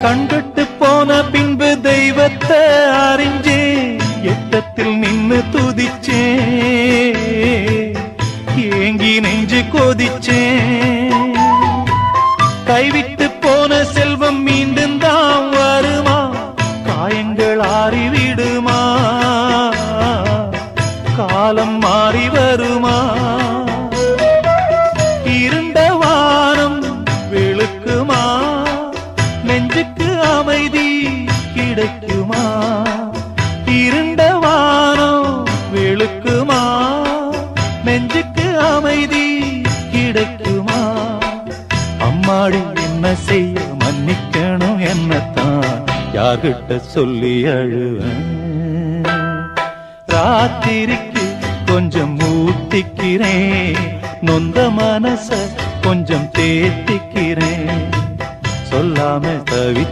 கண்கட்டு போன பின்பு தெய்வத்தை அறிஞ்சே எட்டத்தில் நின்னு துதிச்சே ஏங்கி நெஞ்சு கொதிச்சே கைவிட்டு போன செல்வம் மீண்டும் தான் வருமா காயங்கள் ஆறிவிடுமா காலம் மாறி வருமா இருண்ட வானம் வெளுக்குமா நெஞ்சுக்கு அமைதி கிடைக்குமா இருண்ட வானம் வெளுக்குமா நெஞ்சுக்கு அமைதி கிடைக்குமா அம்மாடி என்ன செய்ய மன்னிக்கணும் என்னத்தான் யார்கிட்ட சொல்லி அழுவேன் ராத்திரிக்கு கொஞ்சம் ஊத்திக்கிறேன் நொந்த மனச கொஞ்சம் தேத்திக்கிறேன் சொல்லாம தவிச்சு